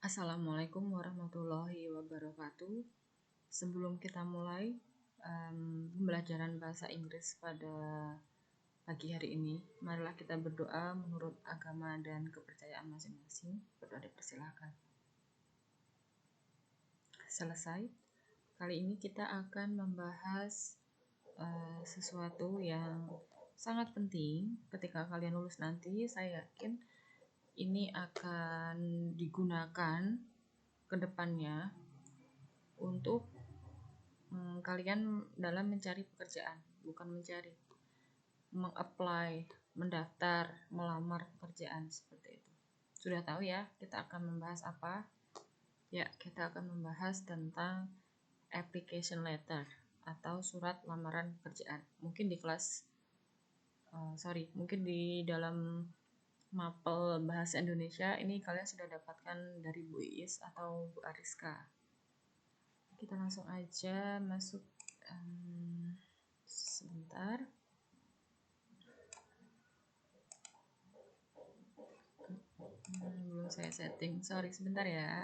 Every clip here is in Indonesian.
Assalamualaikum warahmatullahi wabarakatuh. Sebelum kita mulai pembelajaran bahasa Inggris pada pagi hari ini, marilah kita berdoa menurut agama dan kepercayaan masing-masing. Berdoa dipersilakan. Selesai. Kali ini kita akan membahas sesuatu yang sangat penting ketika kalian lulus nanti. Saya yakin ini akan digunakan ke depannya untuk kalian dalam mencari pekerjaan, bukan mencari, mengapply, mendaftar, melamar pekerjaan seperti itu. Sudah tahu ya, kita akan membahas apa? Ya, kita akan membahas tentang application letter atau surat lamaran pekerjaan. Mungkin di kelas, mungkin di dalam mapel bahasa Indonesia ini kalian sudah dapatkan dari Bu Iis atau Bu Ariska. Kita langsung aja masuk. Sebentar. Belum saya setting. Sorry, sebentar ya.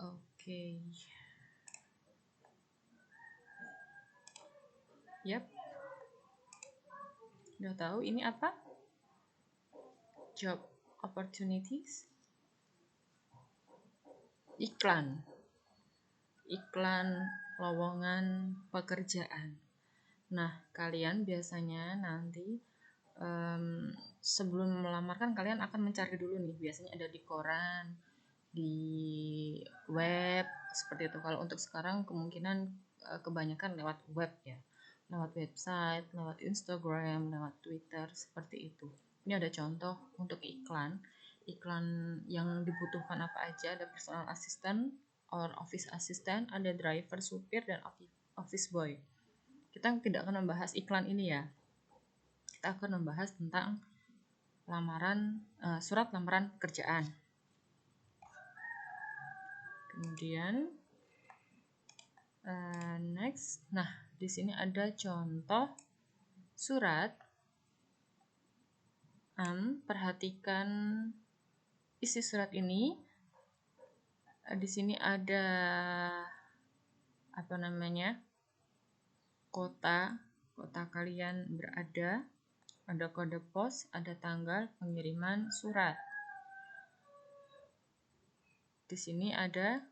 Oke. Yap. Udah tahu ini apa? Job opportunities. Iklan lowongan pekerjaan. Nah, kalian biasanya nanti sebelum melamar kan kalian akan mencari dulu nih, biasanya ada di koran, di web, seperti itu. Kalau untuk sekarang kemungkinan kebanyakan lewat web ya, lewat website, lewat Instagram, lewat Twitter, seperti itu. Ini ada contoh untuk iklan yang dibutuhkan apa aja. Ada personal assistant or office assistant, ada driver, supir, dan office boy. Kita tidak akan membahas iklan ini ya, kita akan membahas tentang surat lamaran pekerjaan. Kemudian next, nah di sini ada contoh surat. Perhatikan isi surat ini. Di sini ada kota kalian berada, ada kode pos, ada tanggal pengiriman surat. Di sini ada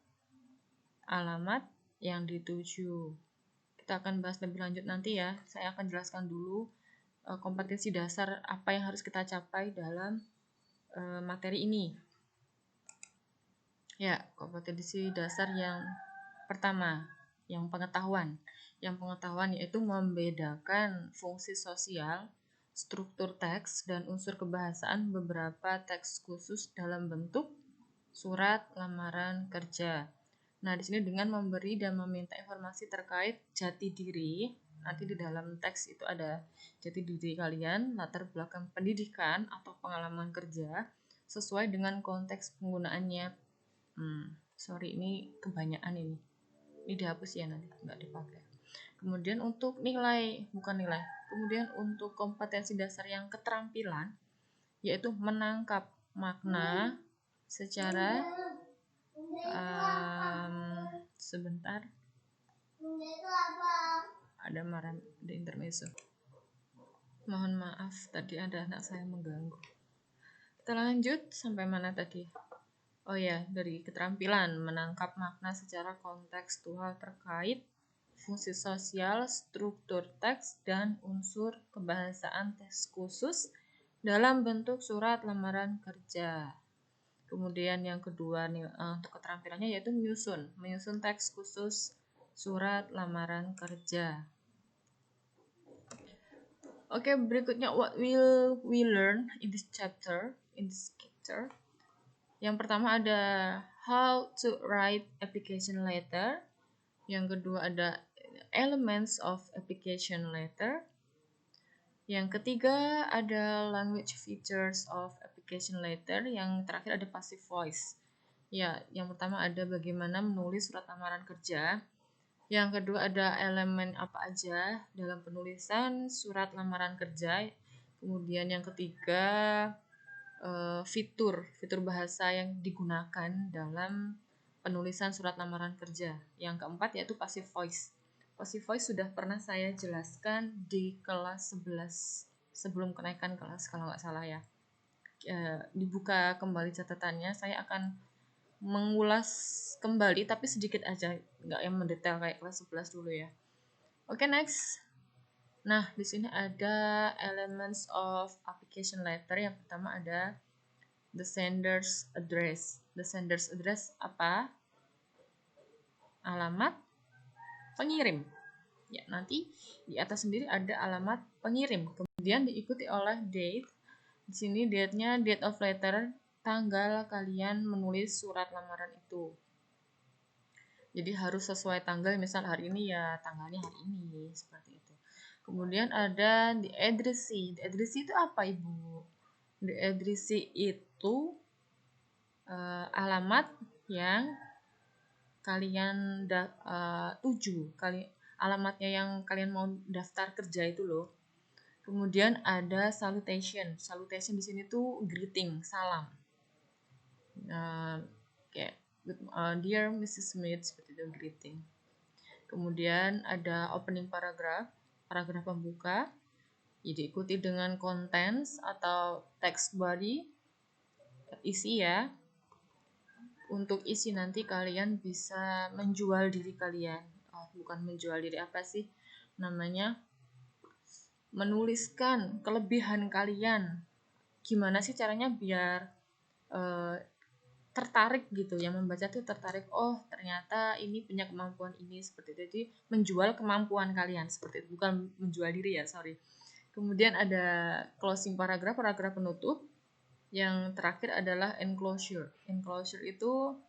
alamat yang dituju. Kita akan bahas lebih lanjut nanti ya. Saya akan jelaskan dulu kompetensi dasar apa yang harus kita capai dalam materi ini. Ya, kompetensi dasar yang pertama, yang pengetahuan. Yang pengetahuan yaitu membedakan fungsi sosial, struktur teks, dan unsur kebahasaan beberapa teks khusus dalam bentuk surat lamaran kerja. Nah, di sini dengan memberi dan meminta informasi terkait jati diri. Nanti di dalam teks itu ada jati diri kalian, latar belakang pendidikan atau pengalaman kerja sesuai dengan konteks penggunaannya. Ini kebanyakan ini dihapus ya, nanti nggak dipakai. Kemudian untuk kemudian untuk kompetensi dasar yang keterampilan yaitu menangkap makna secara sebentar, ada intermezzo, mohon maaf tadi ada anak saya mengganggu. Kita lanjut sampai mana tadi? Oh ya, dari keterampilan menangkap makna secara kontekstual terkait fungsi sosial, struktur teks, dan unsur kebahasaan teks khusus dalam bentuk surat lamaran kerja. Kemudian yang kedua nih, untuk keterampilannya yaitu menyusun teks khusus surat lamaran kerja. Oke, berikutnya what will we learn in this chapter? Yang pertama ada how to write application letter. Yang kedua ada elements of application letter. Yang ketiga ada language features of application letter. Yang terakhir ada passive voice. Ya, yang pertama ada bagaimana menulis surat lamaran kerja. Yang kedua ada elemen apa aja dalam penulisan surat lamaran kerja. Kemudian yang ketiga fitur bahasa yang digunakan dalam penulisan surat lamaran kerja. Yang keempat yaitu passive voice. Passive voice sudah pernah saya jelaskan di kelas 11 sebelum kenaikan kelas kalau nggak salah ya. Dibuka kembali catatannya, saya akan mengulas kembali tapi sedikit aja, nggak yang mendetail kayak kelas 11 dulu ya. Oke, next. Nah, di sini ada elements of application letter. Yang pertama ada the sender's address. The sender's address apa? Alamat pengirim. Ya, nanti di atas sendiri ada alamat pengirim. Kemudian diikuti oleh date. Di sini date-nya date of letter, tanggal kalian menulis surat lamaran itu. Jadi harus sesuai tanggal, misal hari ini ya tanggalnya hari ini, seperti itu. Kemudian ada the addressee. The addressee itu apa, Ibu? The addressee itu alamat yang kalian tuju, alamatnya yang kalian mau daftar kerja itu loh. Kemudian ada salutation. Salutation di sini tuh greeting, salam. Kayak dear Mrs. Smith, seperti itu greeting. Kemudian ada opening paragraph, paragraf pembuka. Jadi ikuti dengan contents atau text body, isi ya. Untuk isi nanti kalian bisa menjual diri kalian. Bukan menjual diri, apa sih namanya? Menuliskan kelebihan kalian. Gimana sih caranya biar tertarik gitu, yang membaca tuh tertarik, oh ternyata ini punya kemampuan ini, seperti itu. Jadi menjual kemampuan kalian, seperti itu, bukan menjual diri ya, sorry. Kemudian ada closing paragraph, paragraf penutup. Yang terakhir adalah enclosure. Enclosure itu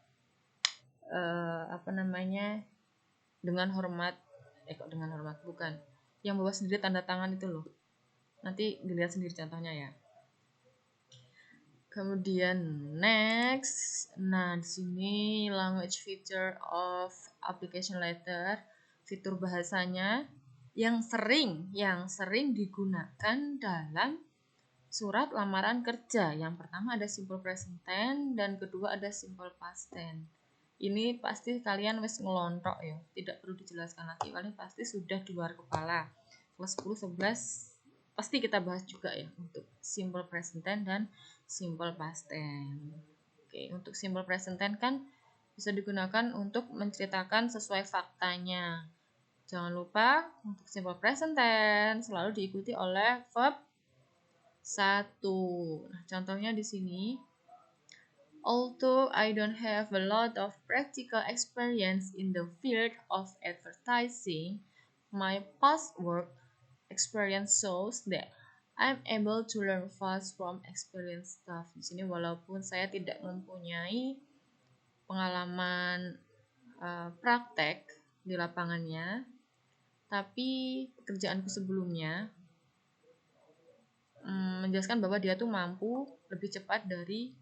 dengan hormat, kok dengan hormat, bukan, yang bawa sendiri tanda tangan itu loh, nanti dilihat sendiri contohnya ya. Kemudian next, nah di sini language feature of application letter, fitur bahasanya yang sering digunakan dalam surat lamaran kerja. Yang pertama ada simple present tense dan kedua ada simple past tense. Ini pasti kalian wis ngelontok ya, tidak perlu dijelaskan lagi, kalian pasti sudah di luar kepala. Kelas 10 11 pasti kita bahas juga ya untuk simple present tense dan simple past tense. Oke, untuk simple present tense kan bisa digunakan untuk menceritakan sesuai faktanya. Jangan lupa untuk simple present tense selalu diikuti oleh verb 1. Nah, contohnya di sini, although I don't have a lot of practical experience in the field of advertising, my past work experience shows that I'm able to learn fast from experienced staff. Di sini walaupun saya tidak mempunyai pengalaman praktek di lapangannya, tapi pekerjaanku sebelumnya menjelaskan bahwa dia tuh mampu lebih cepat dari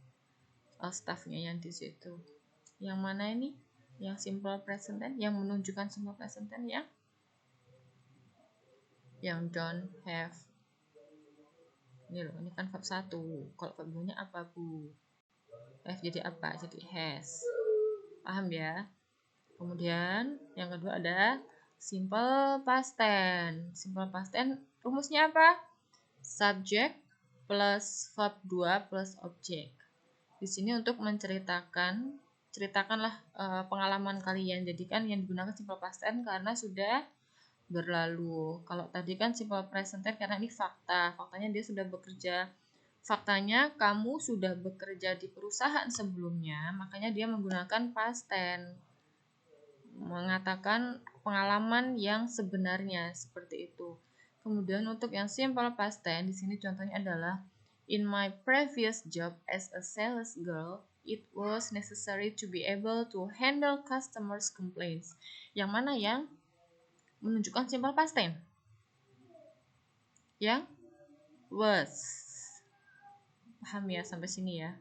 staffnya yang di situ. Yang mana ini? Yang simple present tense, yang menunjukkan simple present tense ya? Yang don't have. Ini loh, ini kan verb 1. Kalau verb 2-nya apa, Bu? Have jadi apa? Jadi has. Paham ya? Kemudian yang kedua ada simple past tense. Simple past tense rumusnya apa? Subject plus verb 2 plus object. Di sini untuk ceritakanlah pengalaman kalian. Jadi kan yang digunakan simple past tense karena sudah berlalu. Kalau tadi kan simple present tense karena ini fakta. Faktanya dia sudah bekerja. Faktanya kamu sudah bekerja di perusahaan sebelumnya, makanya dia menggunakan past tense. Mengatakan pengalaman yang sebenarnya seperti itu. Kemudian untuk yang simple past tense di sini contohnya adalah in my previous job as a sales girl, it was necessary to be able to handle customers' complaints. Yang mana yang menunjukkan simple past tense? Yang was. Paham ya sampai sini ya?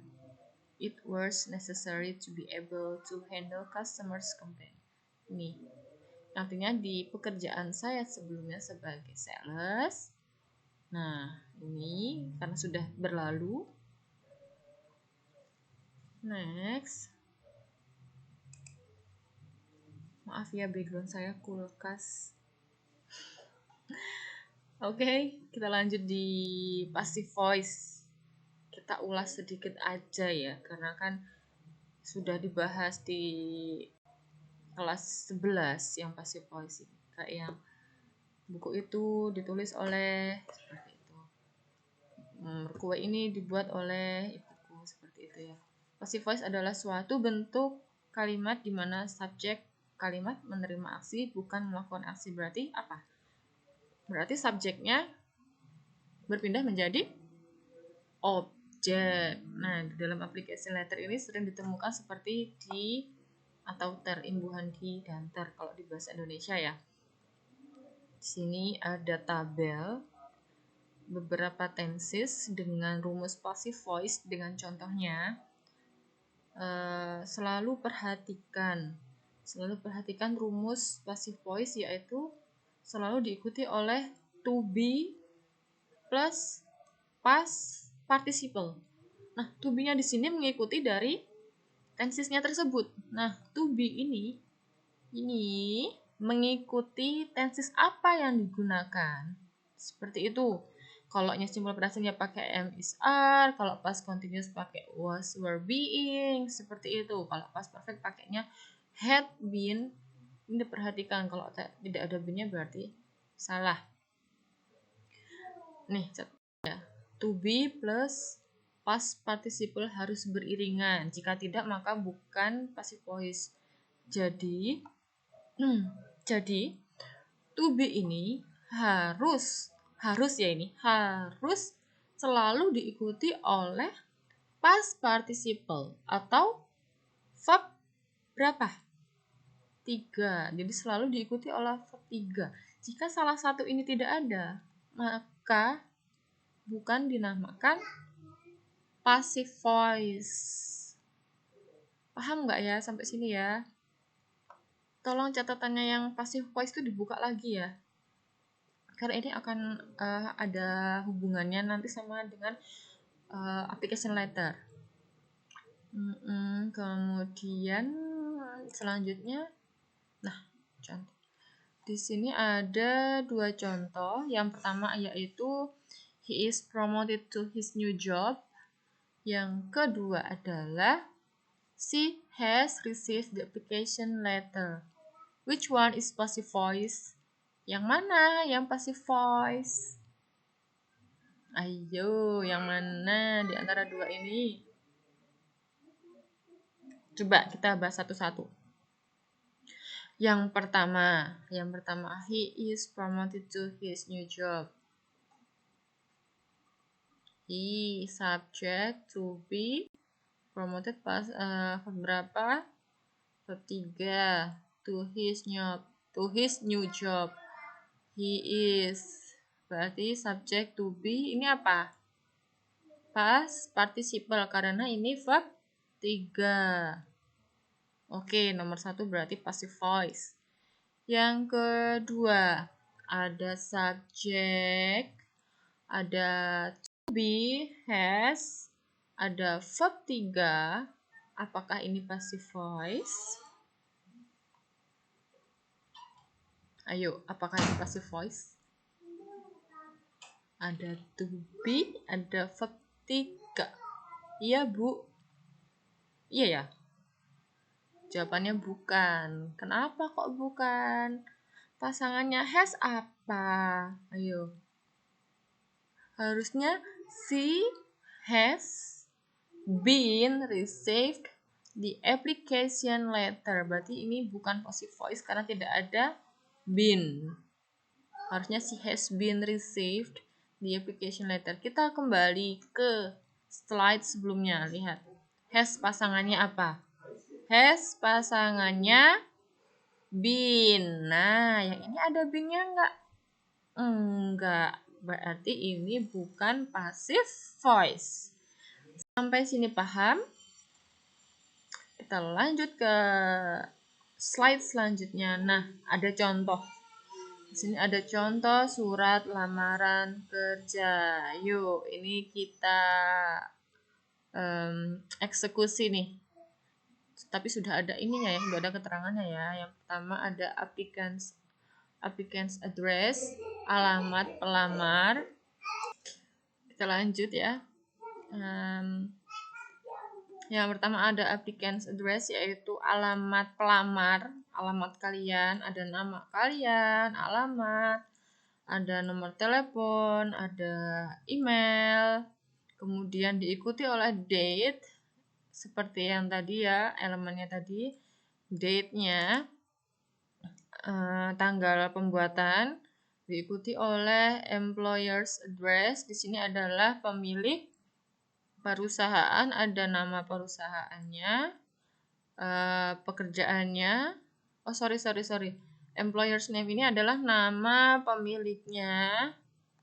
It was necessary to be able to handle customers' complaints. Ini artinya di pekerjaan saya sebelumnya sebagai sales. Nah, ini karena sudah berlalu, Next. Maaf ya, background saya kulkas. Oke, kita lanjut di passive voice. Kita ulas sedikit aja ya, karena kan sudah dibahas di kelas 11 yang passive voice ini. Kayak yang buku itu ditulis oleh seperti itu. Kue ini dibuat oleh ibuku, seperti itu ya. Passive voice adalah suatu bentuk kalimat di mana subjek kalimat menerima aksi bukan melakukan aksi. Berarti apa? Berarti subjeknya berpindah menjadi objek. Nah, di dalam aplikasi letter ini sering ditemukan seperti di atau ter, imbuhan di dan ter kalau di bahasa Indonesia ya. Di sini ada tabel beberapa tenses dengan rumus passive voice dengan contohnya. Selalu perhatikan rumus passive voice, yaitu selalu diikuti oleh to be plus past participle. Nah, to be-nya di sini mengikuti dari tensesnya tersebut. Nah, to be ini mengikuti tenses apa yang digunakan. Seperti itu. Kalau simple presentnya pakai am, is, are. Kalau past continuous pakai was, were, being. Seperti itu. Kalau past perfect pakainya had, been. Ini diperhatikan. Kalau tidak ada been-nya berarti salah. Nih, ya. To be plus past participle harus beriringan. Jika tidak, maka bukan passive voice. Jadi to be ini harus selalu diikuti oleh past participle atau verb berapa? 3. Jadi selalu diikuti oleh verb 3. Jika salah satu ini tidak ada, maka bukan dinamakan passive voice. Paham nggak ya sampai sini ya? Tolong catatannya yang passive voice itu dibuka lagi ya. Karena ini akan ada hubungannya nanti sama dengan application letter. Kemudian selanjutnya, nah contoh. Di sini ada 2 contoh. Yang pertama yaitu he is promoted to his new job. Yang kedua adalah she has received the application letter. Which one is passive voice? Yang mana yang passive voice? Ayo, yang mana di antara dua ini? Coba kita bahas satu-satu. Yang pertama, he is promoted to his new job. He subject to be promoted pas berapa? Verb 3 to his new job. He is berarti subject to be ini apa? Past participle karena ini verb 3. Oke, nomor 1 berarti passive voice. Yang kedua, ada subject, ada to be, has, ada verb 3. Apakah ini passive voice? Ayo, apakah ini passive voice? Ada to be, ada verb 3. Iya, Bu. Iya ya? Jawabannya bukan. Kenapa kok bukan? Pasangannya has apa? Ayo. Harusnya she has been received the application letter. Berarti ini bukan passive voice karena tidak ada been. Harusnya she has been received the application letter. Kita kembali ke slide sebelumnya. Lihat. Has pasangannya apa? Has pasangannya been. Nah, yang ini ada been-nya enggak? Enggak. Berarti ini bukan passive voice. Sampai sini paham? Kita lanjut ke slide selanjutnya. Nah, ada contoh. Di sini ada contoh surat lamaran kerja. Yuk, ini kita eksekusi nih. Tapi sudah ada ininya ya, sudah ada keterangannya ya. Yang pertama ada applicant's address, alamat pelamar. Kita lanjut ya. Yang pertama ada applicant's address, yaitu alamat pelamar, alamat kalian, ada nama kalian, alamat, ada nomor telepon, ada email, kemudian diikuti oleh date, seperti yang tadi ya, elemennya tadi, date-nya, tanggal pembuatan, diikuti oleh employer's address. Di sini adalah pemilik perusahaan, ada nama perusahaannya, pekerjaannya. Oh sorry. Employer's name ini adalah nama pemiliknya,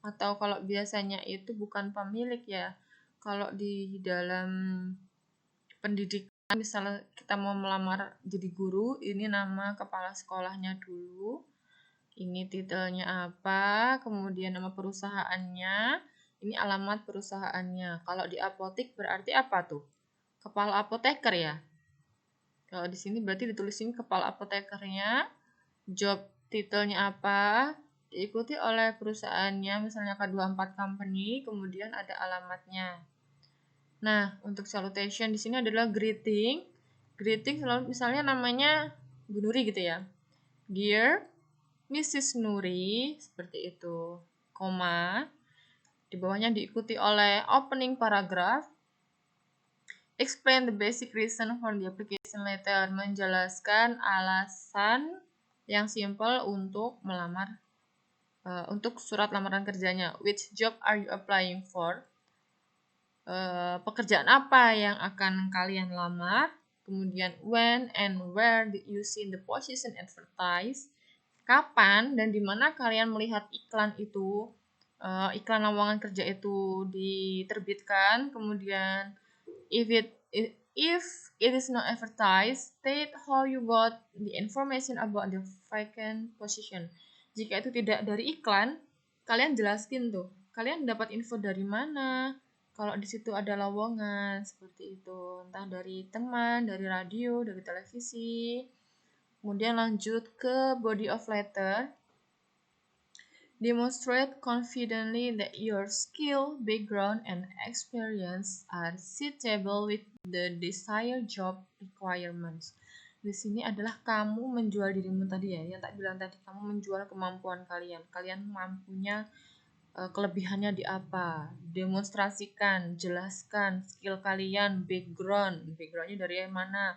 atau kalau biasanya itu bukan pemilik ya. Kalau di dalam pendidikan, misalnya kita mau melamar jadi guru, ini nama kepala sekolahnya dulu, ini titelnya apa, kemudian nama perusahaannya, ini alamat perusahaannya. Kalau di apotek berarti apa tuh? Kepala apoteker ya. Kalau di sini berarti ditulisin kepala apotekernya, job titelnya apa, diikuti oleh perusahaannya, misalnya K24 Company, kemudian ada alamatnya. Nah, untuk salutation di sini adalah greeting. Greeting selalu misalnya namanya Bu Nuri gitu ya. Dear Mrs. Nuri, seperti itu. Koma. Di bawahnya diikuti oleh opening paragraph. Explain the basic reason for the application letter. Menjelaskan alasan yang simple untuk melamar, untuk surat lamaran kerjanya. Which job are you applying for? Pekerjaan apa yang akan kalian lamar? Kemudian when and where did you see the position advertised? Kapan dan di mana kalian melihat iklan itu, iklan lowongan kerja itu diterbitkan? Kemudian if it is not advertised, state how you got the information about the vacant position. Jika itu tidak dari iklan, kalian jelaskan tuh, kalian dapat info dari mana kalau di situ ada lowongan, seperti itu, entah dari teman, dari radio, dari televisi. Kemudian lanjut ke body of letter. Demonstrate confidently that your skill, background, and experience are suitable with the desired job requirements. Di sini adalah kamu menjual dirimu tadi ya, yang tak bilang tadi, kamu menjual kemampuan kalian. Kalian mampunya, kelebihannya di apa? Demonstrasikan, jelaskan skill kalian, backgroundnya dari mana?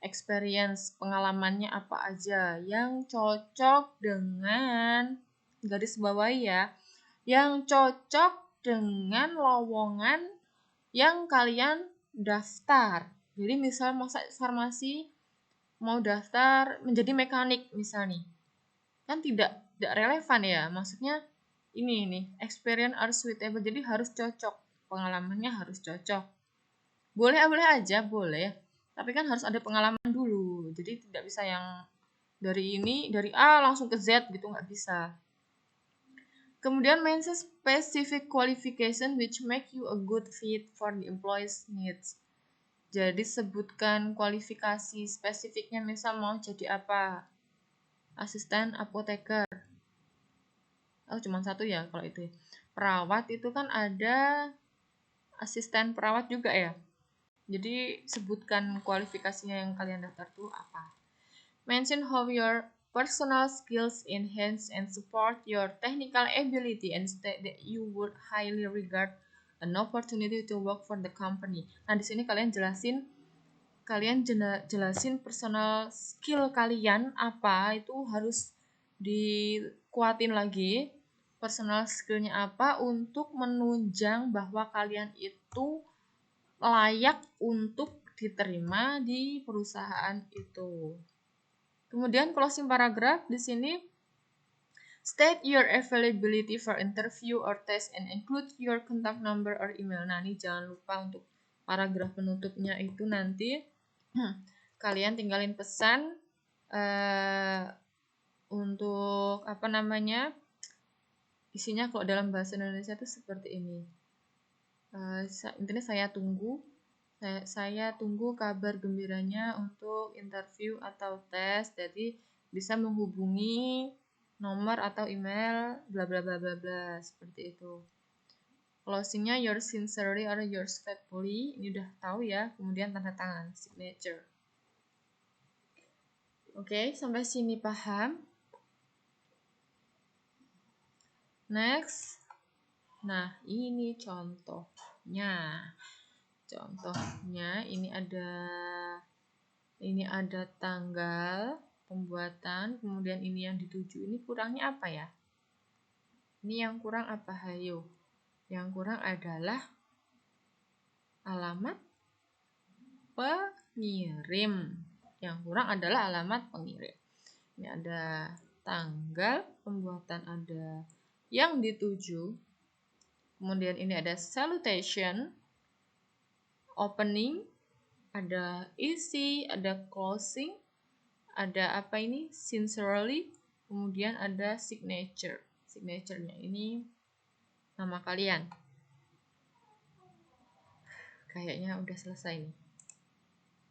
Experience, pengalamannya apa aja yang cocok dengan, garis bawahi ya, yang cocok dengan lowongan yang kalian daftar. Jadi misal masa farmasi mau daftar menjadi mekanik misalnya, kan tidak relevan ya, maksudnya ini nih, experience are suitable, jadi harus cocok, pengalamannya harus cocok. Boleh aja, boleh, tapi kan harus ada pengalaman dulu, jadi tidak bisa yang dari A langsung ke Z gitu, nggak bisa. Kemudian mention specific qualification which make you a good fit for the employee's needs. Jadi sebutkan kualifikasi spesifiknya, misal mau jadi apa? Asisten apoteker. Oh, cuma satu ya kalau itu. Perawat itu kan ada asisten perawat juga ya. Jadi sebutkan kualifikasinya yang kalian daftar tuh apa. Mention how your personal skills enhance and support your technical ability and state that you would highly regard an opportunity to work for the company. Nah, di sini kalian jelasin personal skill kalian apa, itu harus dikuatin lagi. Personal skillnya apa untuk menunjang bahwa kalian itu layak untuk diterima di perusahaan itu. Kemudian closing paragraph di sini, state your availability for interview or test and include your contact number or email. Nah, ini jangan lupa untuk paragraf penutupnya itu nanti kalian tinggalin pesan untuk apa namanya, isinya kalau dalam bahasa Indonesia itu seperti ini. Intinya saya tunggu Saya tunggu kabar gembiranya untuk interview atau tes. Jadi bisa menghubungi nomor atau email bla bla bla bla bla seperti itu. Closingnya yours sincerely or yours faithfully. Ini udah tahu ya. Kemudian tanda tangan signature. Oke, sampai sini paham? Next. Nah, ini contohnya. Contohnya ini ada tanggal pembuatan, kemudian ini yang dituju. Ini kurangnya apa ya? Ini yang kurang apa, hayo? Yang kurang adalah alamat pengirim. Yang kurang adalah alamat pengirim. Ini ada tanggal pembuatan, ada yang dituju. Kemudian ini ada salutation, opening, ada isi, ada closing, ada apa ini? Sincerely, kemudian ada signature. Signature-nya ini nama kalian. Kayaknya udah selesai nih.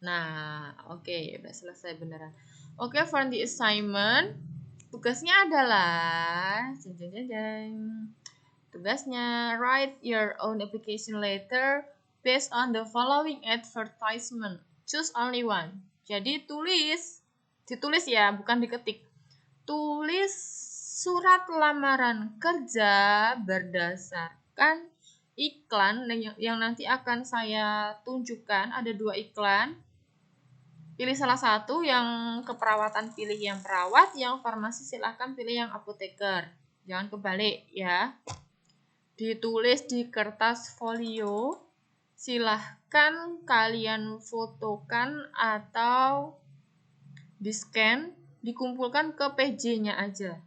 Nah, oke, udah selesai beneran. Oke, for the assignment, tugasnya adalah tugasnya write your own application letter based on the following advertisement. Choose only one. Jadi ditulis ya, bukan diketik. Tulis surat lamaran kerja berdasarkan iklan yang nanti akan saya tunjukkan. Ada 2 iklan. Pilih salah satu, yang keperawatan pilih yang perawat, yang farmasi silahkan pilih yang apoteker. Jangan kebalik ya. Ditulis di kertas folio, silahkan kalian fotokan atau di-scan, dikumpulkan ke PJ-nya aja.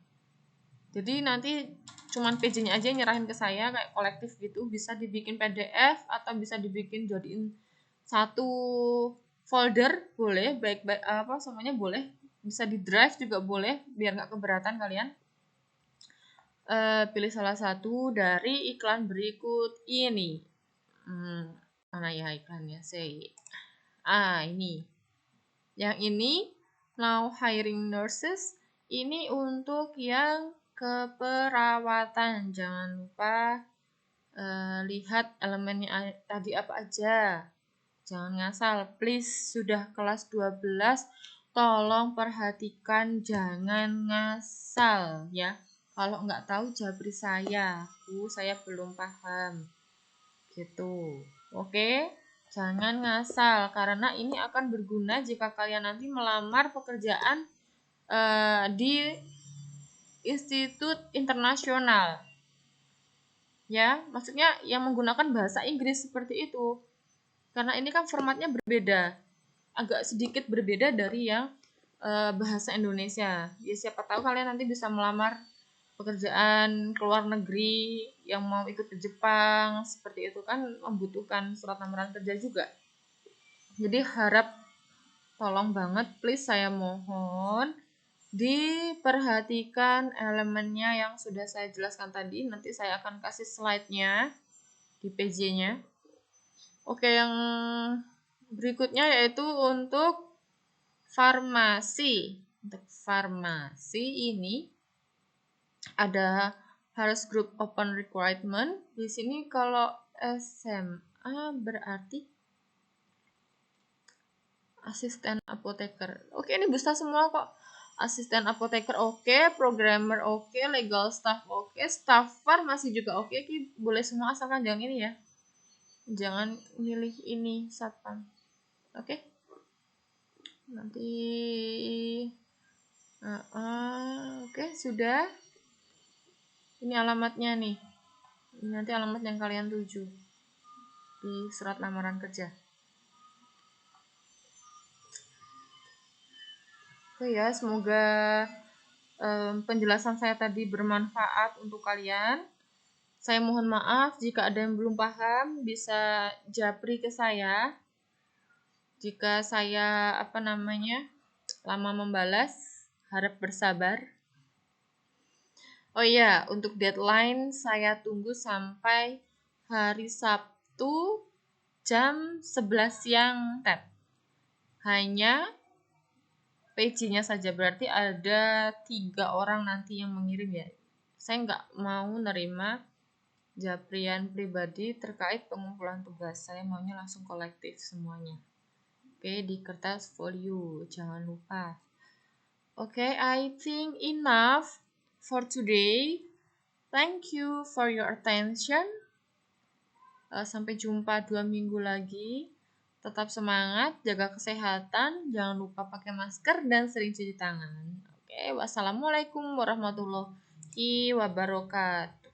Jadi nanti cuman PJ-nya aja nyerahin ke saya kayak kolektif gitu, bisa dibikin PDF atau bisa dibikin jadiin satu folder, boleh, baik-baik apa semuanya boleh, bisa di drive juga boleh biar nggak keberatan kalian. Pilih salah satu dari iklan berikut ini. Mana ya iklannya? Ini. Yang ini, now hiring nurses. Ini untuk yang keperawatan. Jangan lupa lihat elemennya tadi apa aja. Jangan ngasal, please. Sudah kelas 12, tolong perhatikan, jangan ngasal ya. Kalau nggak tahu japri saya, saya belum paham gitu. Oke, jangan ngasal karena ini akan berguna jika kalian nanti melamar pekerjaan di institut internasional. Ya, maksudnya yang menggunakan bahasa Inggris seperti itu. Karena ini kan formatnya berbeda, agak sedikit berbeda dari yang bahasa Indonesia. Ya siapa tahu kalian nanti bisa melamar pekerjaan ke luar negeri yang mau ikut ke Jepang, seperti itu kan membutuhkan surat lamaran kerja juga. Jadi tolong banget please, saya mohon diperhatikan elemennya yang sudah saya jelaskan tadi. Nanti saya akan kasih slide-nya di PJ-nya. Oke, yang berikutnya yaitu untuk farmasi. Untuk farmasi ini ada harus group open requirement. Di sini kalau SMA berarti asisten apoteker. Oke, ini bisa semua kok. Asisten apoteker oke, programmer oke, legal staff oke, staff farmasi juga oke. Boleh semua asalkan jangan ini ya. Jangan milih ini satpam. Oke. Nanti oke, sudah. Ini alamatnya nih. Ini nanti alamat yang kalian tuju di surat lamaran kerja. Oke ya, semoga penjelasan saya tadi bermanfaat untuk kalian. Saya mohon maaf jika ada yang belum paham, bisa japri ke saya. Jika saya lama membalas, harap bersabar. Oh iya, untuk deadline saya tunggu sampai hari Sabtu jam 11 siang, Ted. Hanya PJ-nya saja, berarti ada 3 orang nanti yang mengirim ya. Saya nggak mau nerima japrian pribadi terkait pengumpulan tugas. Saya maunya langsung kolektif semuanya. Oke, di kertas folio, jangan lupa. Oke, I think enough for today. Thank you for your attention. Sampai jumpa 2 minggu lagi. Tetap semangat, jaga kesehatan, jangan lupa pakai masker dan sering cuci tangan. Oke, wassalamualaikum warahmatullahi wabarakatuh.